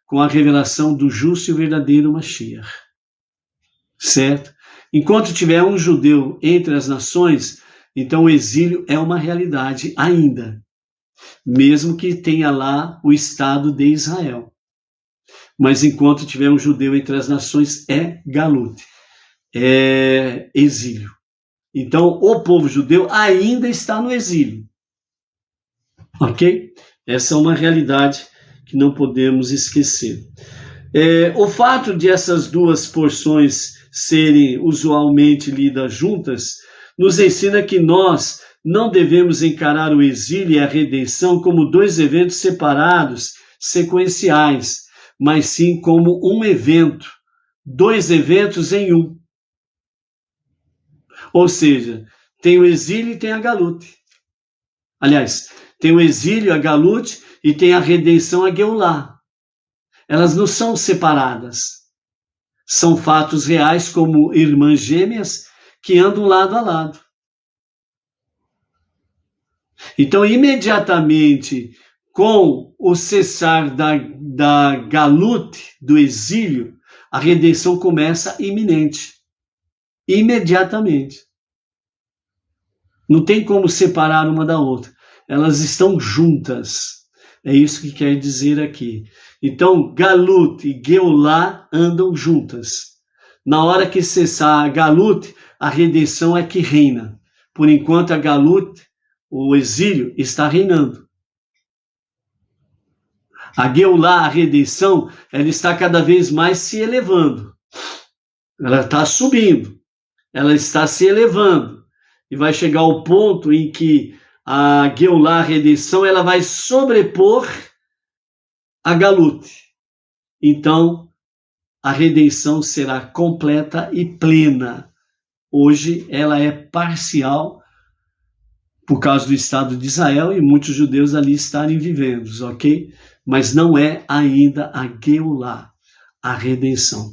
com a revelação do justo e verdadeiro Mashiach. Certo? Enquanto tiver um judeu entre as nações, então o exílio é uma realidade ainda, mesmo que tenha lá o Estado de Israel. Mas enquanto tiver um judeu entre as nações, é Galut, é exílio. Então o povo judeu ainda está no exílio. Ok? Essa é uma realidade que não podemos esquecer. O fato de essas duas porções serem usualmente lidas juntas, nos ensina que nós não devemos encarar o exílio e a redenção como dois eventos separados, sequenciais, mas sim como um evento, dois eventos em um. Ou seja, tem o exílio e tem a Galut. Aliás, tem o exílio, a Galut, e tem a redenção, a Geulah. Elas não são separadas. São fatos reais como irmãs gêmeas que andam lado a lado. Então, imediatamente, com o cessar da Galut, do exílio, a redenção começa iminente. Imediatamente. Não tem como separar uma da outra. Elas estão juntas. É isso que quer dizer aqui. Então, Galut e Geulah andam juntas. Na hora que cessar a Galut, a redenção é que reina. Por enquanto, a Galut, o exílio, está reinando. A Geulah, a redenção, ela está cada vez mais se elevando. Ela está subindo. Ela está se elevando. E vai chegar ao ponto em que a Geulah, a redenção, ela vai sobrepor a Galut. Então, a redenção será completa e plena. Hoje, ela é parcial, por causa do Estado de Israel e muitos judeus ali estarem vivendo, ok? Mas não é ainda a Geulah, a redenção.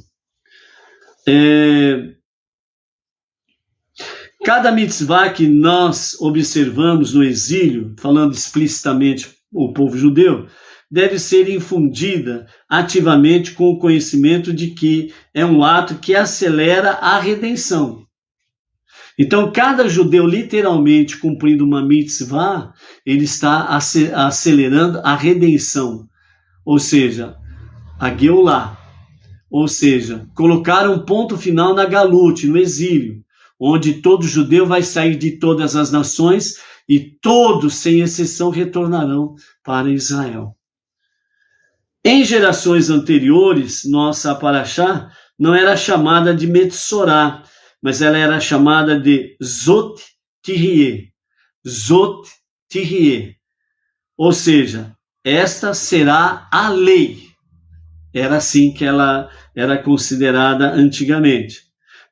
Cada mitzvah que nós observamos no exílio, falando explicitamente o povo judeu, deve ser infundida ativamente com o conhecimento de que é um ato que acelera a redenção. Então, cada judeu literalmente cumprindo uma mitzvah, ele está acelerando a redenção, ou seja, a Geulah, ou seja, colocar um ponto final na Galut, no exílio, onde todo judeu vai sair de todas as nações e todos, sem exceção, retornarão para Israel. Em gerações anteriores, nossa Parashá não era chamada de Metsorá, mas ela era chamada de Zot Tiryeh. Zot Tiryeh. Ou seja, esta será a lei. Era assim que ela era considerada antigamente.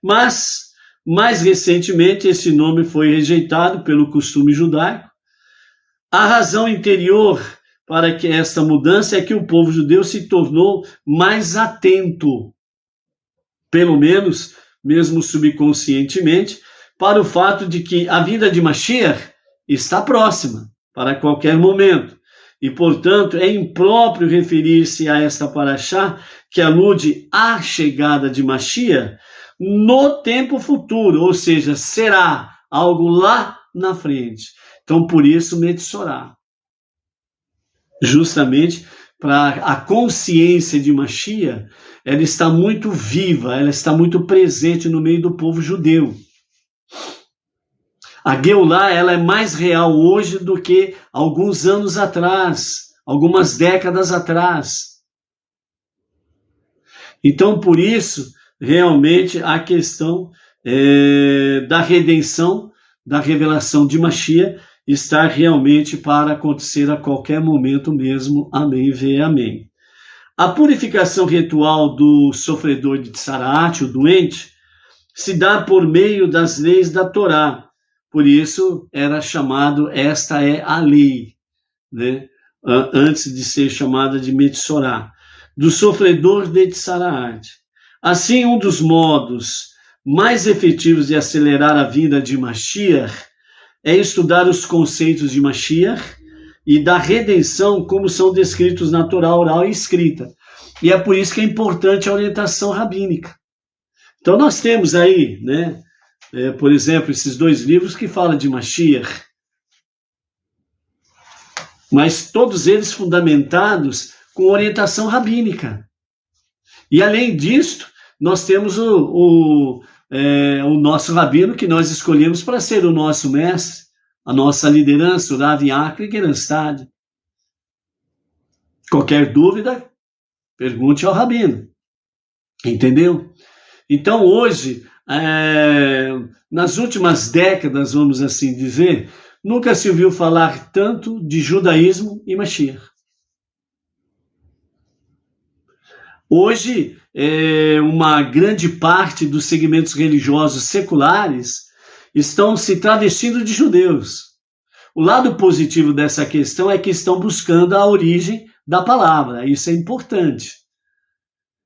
Mas, mais recentemente, esse nome foi rejeitado pelo costume judaico. A razão interior para que esta mudança é que o povo judeu se tornou mais atento, pelo menos, mesmo subconscientemente, para o fato de que a vinda de Mashiach está próxima, para qualquer momento. E, portanto, é impróprio referir-se a esta paraxá, que alude à chegada de Mashiach, no tempo futuro, ou seja, será algo lá na frente. Então, por isso, Metsorá. Justamente para a consciência de Mashiach, ela está muito viva, ela está muito presente no meio do povo judeu. A Geulah, ela é mais real hoje do que alguns anos atrás, algumas décadas atrás. Então, por isso, realmente, a questão da redenção, da revelação de Mashiach, está realmente para acontecer a qualquer momento mesmo. Amém, vê amém. A purificação ritual do sofredor de Tzaraat, o doente, se dá por meio das leis da Torá. Por isso era chamado, esta é a lei, né? Antes de ser chamada de Metsorá, do sofredor de Tzaraat. Assim, um dos modos mais efetivos de acelerar a vinda de Mashiach é estudar os conceitos de Mashiach e da redenção como são descritos na Torá oral e escrita. E é por isso que é importante a orientação rabínica. Então nós temos aí, né, por exemplo, esses dois livros que falam de Mashiach, mas todos eles fundamentados com orientação rabínica. E além disto, nós temos o nosso rabino que nós escolhemos para ser o nosso mestre, a nossa liderança, o Rav Yaakov Geranstad. Qualquer dúvida, pergunte ao rabino. Entendeu? Então hoje, nas últimas décadas, vamos assim dizer, nunca se ouviu falar tanto de judaísmo e Mashiach. Hoje, uma grande parte dos segmentos religiosos seculares estão se travestindo de judeus. O lado positivo dessa questão é que estão buscando a origem da palavra. Isso é importante.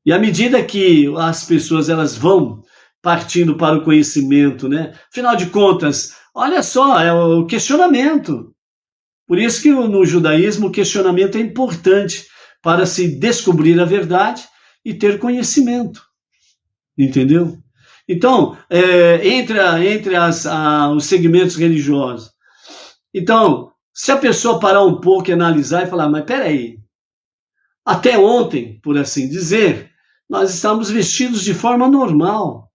E à medida que as pessoas elas vão partindo para o conhecimento, né? Afinal de contas, olha só, é o questionamento. Por isso que no judaísmo o questionamento é importante para se descobrir a verdade e ter conhecimento. Entendeu? Então, entre os segmentos religiosos. Então, se a pessoa parar um pouco e analisar e falar, mas peraí, até ontem, por assim dizer, nós estávamos vestidos de forma normal.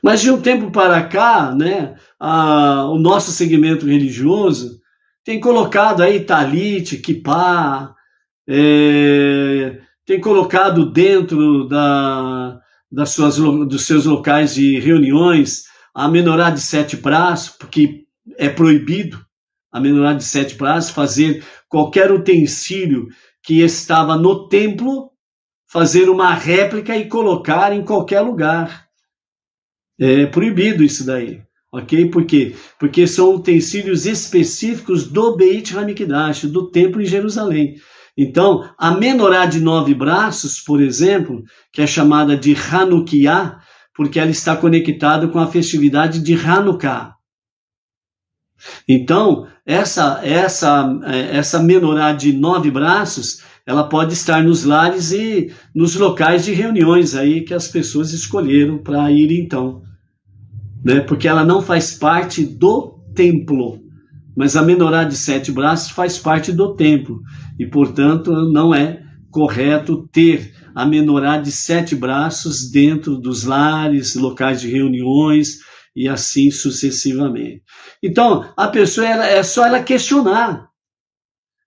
Mas de um tempo para cá, né, o nosso segmento religioso tem colocado aí talit, kippá, tem colocado dentro dos seus locais de reuniões a menorá de 7 braços, porque é proibido a menorá de 7 braços, fazer qualquer utensílio que estava no templo, fazer uma réplica e colocar em qualquer lugar. É proibido isso daí, ok? Por quê? Porque são utensílios específicos do Beit HaMikdash, do templo em Jerusalém. Então, a menorá de 9 braços, por exemplo, que é chamada de Hanukkah, porque ela está conectada com a festividade de Hanukkah. Então, essa menorá de 9 braços, ela pode estar nos lares e nos locais de reuniões aí que as pessoas escolheram para ir então, né? Porque ela não faz parte do templo, mas a menorá de 7 braços faz parte do templo e, portanto, não é correto ter a menorá de 7 braços dentro dos lares, locais de reuniões e assim sucessivamente. Então, a pessoa é só ela questionar.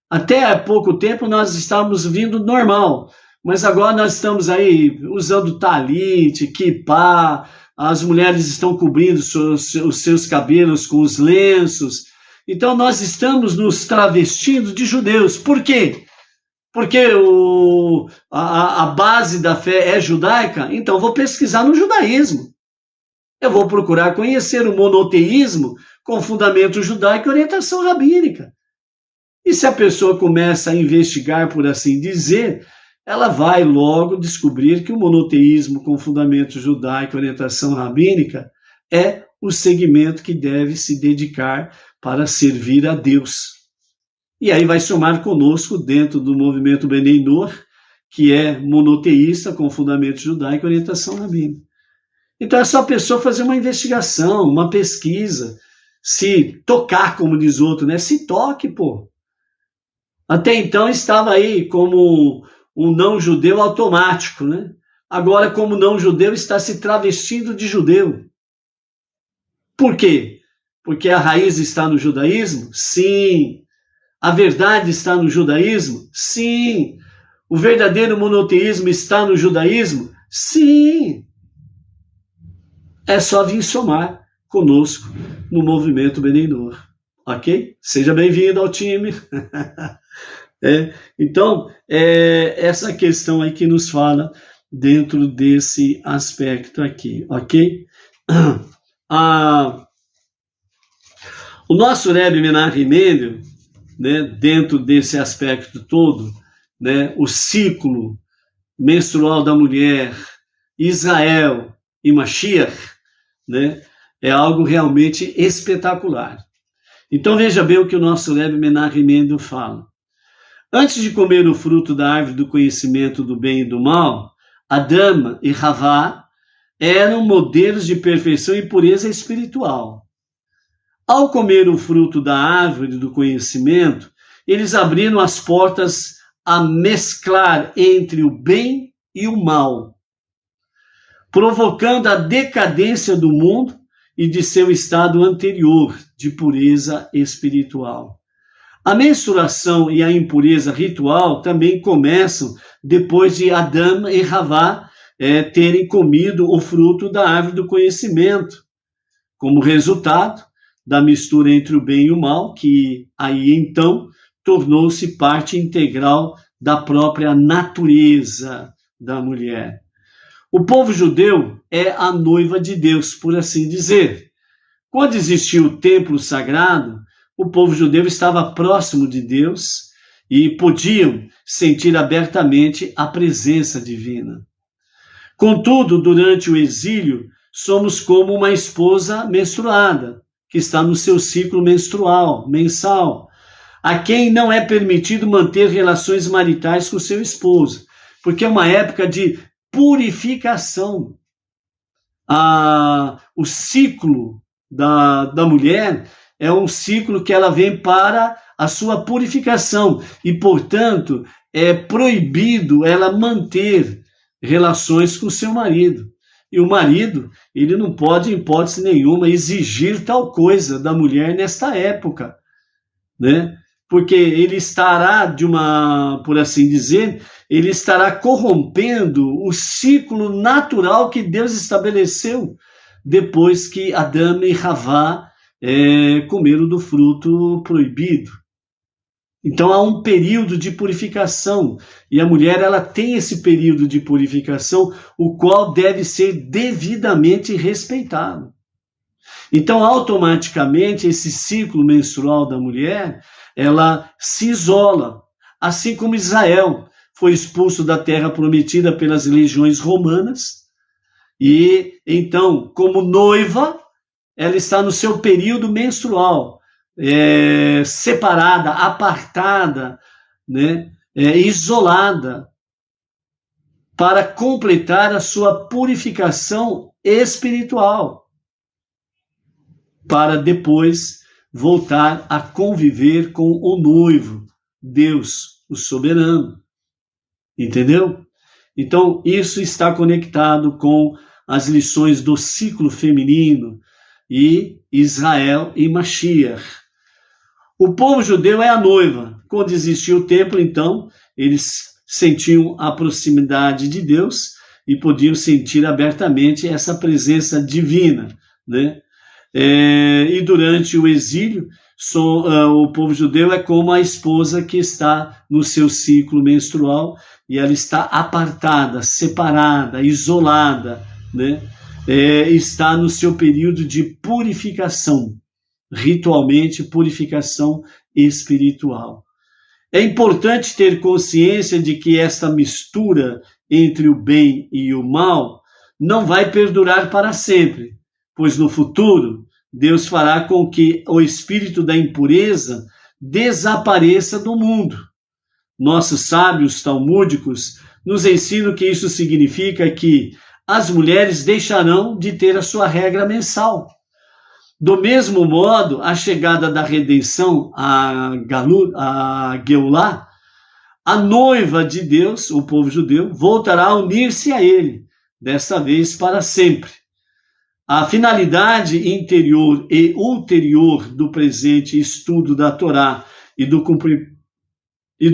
Até há pouco tempo nós estávamos vindo normal, mas agora nós estamos aí usando talit, kippá, as mulheres estão cobrindo os seus cabelos com os lenços. Então nós estamos nos travestindo de judeus. Por quê? Porque a base da fé é judaica? Então eu vou pesquisar no judaísmo. Eu vou procurar conhecer o monoteísmo com fundamento judaico e orientação rabínica. E se a pessoa começa a investigar, por assim dizer, ela vai logo descobrir que o monoteísmo com fundamento judaico e orientação rabínica é o segmento que deve se dedicar para servir a Deus. E aí vai somar conosco dentro do movimento Bnei Noach, que é monoteísta com fundamento judaico e orientação rabínica. Então é só a pessoa fazer uma investigação, uma pesquisa, se tocar, como diz outro, né? Se toque, pô. Até então estava aí como um não-judeu automático, né? Agora, como não-judeu, está se travestindo de judeu. Por quê? Porque a raiz está no judaísmo? Sim. A verdade está no judaísmo? Sim. O verdadeiro monoteísmo está no judaísmo? Sim. É só vir somar conosco no movimento Bnei Noach, ok? Seja bem-vindo ao time. Então, essa questão aí que nos fala dentro desse aspecto aqui, ok? O nosso Rebbe Menachem Mendel, né, dentro desse aspecto todo, né, o ciclo menstrual da mulher, Israel e Mashiach, né, é algo realmente espetacular. Então veja bem o que o nosso Rebbe Menachem Mendel fala. Antes de comer o fruto da árvore do conhecimento do bem e do mal, Adão e Havá eram modelos de perfeição e pureza espiritual. Ao comer o fruto da árvore do conhecimento, eles abriram as portas a mesclar entre o bem e o mal, provocando a decadência do mundo e de seu estado anterior de pureza espiritual. A menstruação e a impureza ritual também começam depois de Adão e Havá terem comido o fruto da árvore do conhecimento, como resultado da mistura entre o bem e o mal, que aí então tornou-se parte integral da própria natureza da mulher. O povo judeu é a noiva de Deus, por assim dizer. Quando existia o templo sagrado, o povo judeu estava próximo de Deus e podiam sentir abertamente a presença divina. Contudo, durante o exílio, somos como uma esposa menstruada, que está no seu ciclo menstrual, mensal, a quem não é permitido manter relações maritais com seu esposo, porque é uma época de purificação. O ciclo da mulher é um ciclo que ela vem para a sua purificação e, portanto, é proibido ela manter relações com seu marido. E o marido, ele não pode, em hipótese nenhuma, exigir tal coisa da mulher nesta época. né? Porque ele estará, por assim dizer, ele estará corrompendo o ciclo natural que Deus estabeleceu depois que Adão e Havá comeram do fruto proibido. Então há um período de purificação, e a mulher ela tem esse período de purificação, o qual deve ser devidamente respeitado. Então, automaticamente, esse ciclo menstrual da mulher, ela se isola, assim como Israel foi expulso da terra prometida pelas legiões romanas, e então, como noiva, ela está no seu período menstrual, separada, apartada, né, isolada, para completar a sua purificação espiritual, para depois voltar a conviver com o noivo, Deus, o soberano. Entendeu? Então, isso está conectado com as lições do ciclo feminino e Israel e Mashiach. O povo judeu é a noiva. Quando existia o templo, então, eles sentiam a proximidade de Deus e podiam sentir abertamente essa presença divina, né? E durante o exílio, o povo judeu é como a esposa que está no seu ciclo menstrual e ela está apartada, separada, isolada, né? Está no seu período de purificação, ritualmente purificação espiritual. É importante ter consciência de que esta mistura entre o bem e o mal não vai perdurar para sempre, pois no futuro Deus fará com que o espírito da impureza desapareça do mundo. Nossos sábios talmúdicos nos ensinam que isso significa que as mulheres deixarão de ter a sua regra mensal. Do mesmo modo, a chegada da redenção, a Geulah, a noiva de Deus, o povo judeu, voltará a unir-se a ele, desta vez para sempre. A finalidade interior e ulterior do presente estudo da Torá e do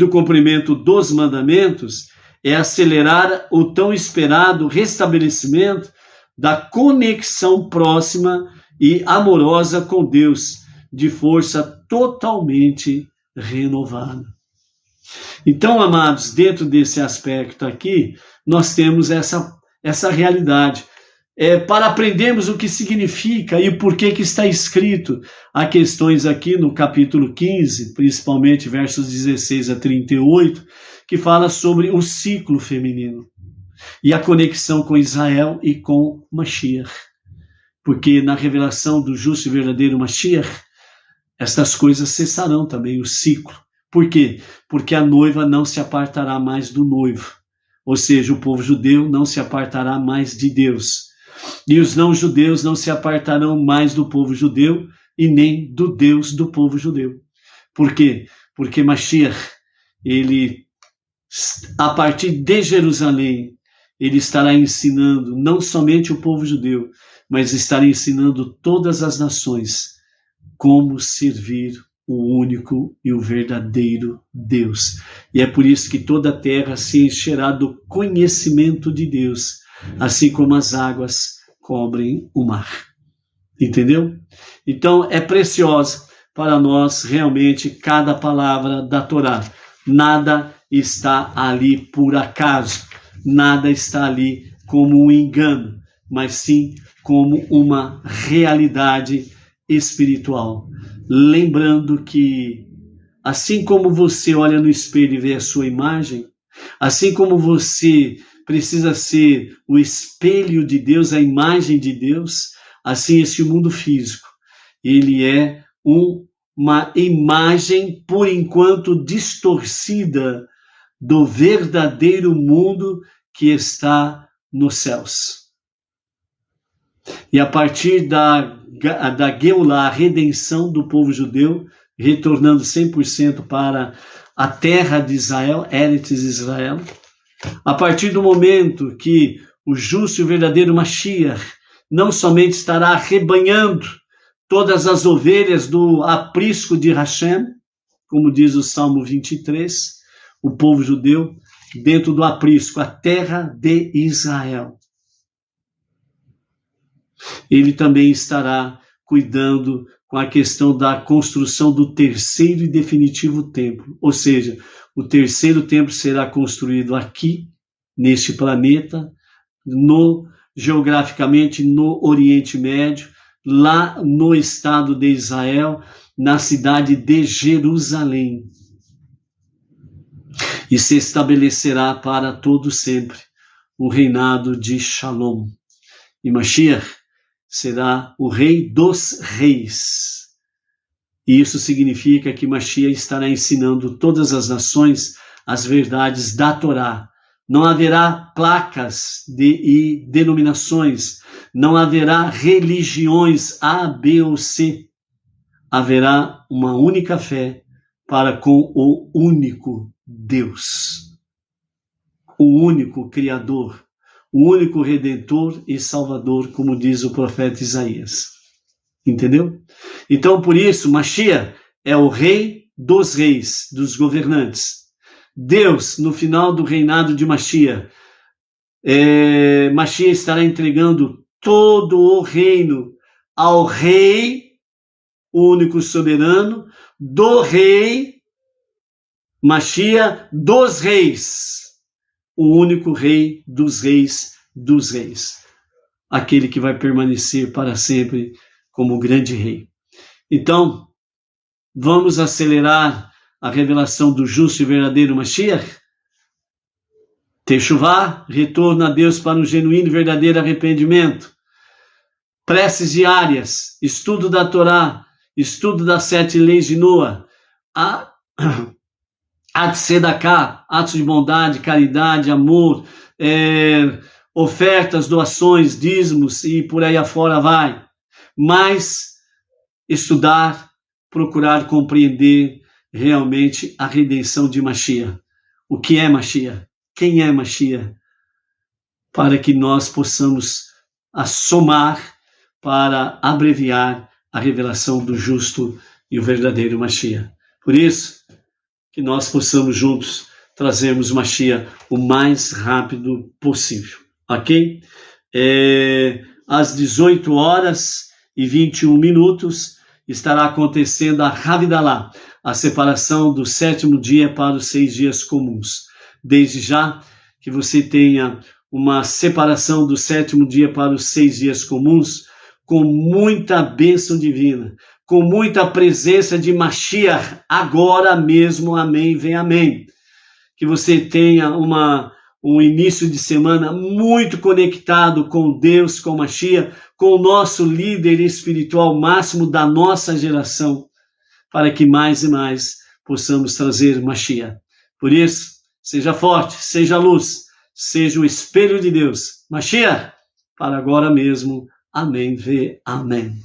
cumprimento dos mandamentos é acelerar o tão esperado restabelecimento da conexão próxima e amorosa com Deus, de força totalmente renovada. Então, amados, dentro desse aspecto aqui, nós temos essa realidade. Para aprendermos o que significa e por que está escrito, há questões aqui no capítulo 15, principalmente versos 16 a 38, que fala sobre o ciclo feminino e a conexão com Israel e com Mashiach. Porque na revelação do justo e verdadeiro Mashiach, estas coisas cessarão também, o ciclo. Por quê? Porque a noiva não se apartará mais do noivo. Ou seja, o povo judeu não se apartará mais de Deus. E os não-judeus não se apartarão mais do povo judeu e nem do Deus do povo judeu. Por quê? Porque Mashiach, ele, a partir de Jerusalém, ele estará ensinando não somente o povo judeu, mas estará ensinando todas as nações como servir o único e o verdadeiro Deus. E é por isso que toda a terra se encherá do conhecimento de Deus, assim como as águas cobrem o mar. Entendeu? Então é preciosa para nós realmente cada palavra da Torá. Nada está ali por acaso, nada está ali como um engano, mas sim como uma realidade espiritual. Lembrando que, assim como você olha no espelho e vê a sua imagem, assim como você precisa ser o espelho de Deus, a imagem de Deus, assim esse mundo físico, ele é uma imagem, por enquanto, distorcida do verdadeiro mundo que está nos céus. E a partir da Geulah, a redenção do povo judeu, retornando 100% para a terra de Israel, Eretz Israel, a partir do momento que o justo e o verdadeiro Mashiach não somente estará arrebanhando todas as ovelhas do aprisco de Hashem, como diz o Salmo 23, o povo judeu, dentro do aprisco, a terra de Israel. Ele também estará cuidando com a questão da construção do terceiro e definitivo templo. Ou seja, o terceiro templo será construído aqui, neste planeta, geograficamente no Oriente Médio, lá no estado de Israel, na cidade de Jerusalém. E se estabelecerá para todo sempre o reinado de Shalom. E Mashiach será o rei dos reis. E isso significa que Mashiach estará ensinando todas as nações as verdades da Torá. Não haverá placas e denominações, não haverá religiões A, B ou C. Haverá uma única fé para com o único Deus, o único Criador, o único Redentor e Salvador, como diz o profeta Isaías. Entendeu? Então, por isso, Mashiach é o rei dos reis, dos governantes. Deus, no final do reinado de Mashiach, Mashiach estará entregando todo o reino ao rei, o único soberano, do rei, Mashiach dos reis, o único rei dos reis, aquele que vai permanecer para sempre como grande rei. Então, vamos acelerar a revelação do justo e verdadeiro Mashiach? Teshuvá, retorno a Deus para um genuíno e verdadeiro arrependimento. Preces diárias, estudo da Torá, estudo das 7 leis de Noa, atos de sedaká, atos de bondade, caridade, amor, ofertas, doações, dízimos e por aí afora vai. Mas estudar, procurar compreender realmente a redenção de Mashiach. O que é Mashiach? Quem é Mashiach? Para que nós possamos somar para abreviar a revelação do justo e o verdadeiro Mashiach. Por isso, que nós possamos juntos trazermos Mashiach o mais rápido possível. Ok? Às 18h21 estará acontecendo a Havidalá, a separação do 7º dia para os 6 dias comuns. Desde já que você tenha uma separação do 7º dia para os 6 dias comuns, com muita bênção divina, com muita presença de Mashiach, agora mesmo, amém, vem amém. Que você tenha um início de semana muito conectado com Deus, com Mashiach, com o nosso líder espiritual máximo da nossa geração, para que mais e mais possamos trazer Mashiach. Por isso, seja forte, seja luz, seja o espelho de Deus. Mashiach, para agora mesmo, amém, vê amém.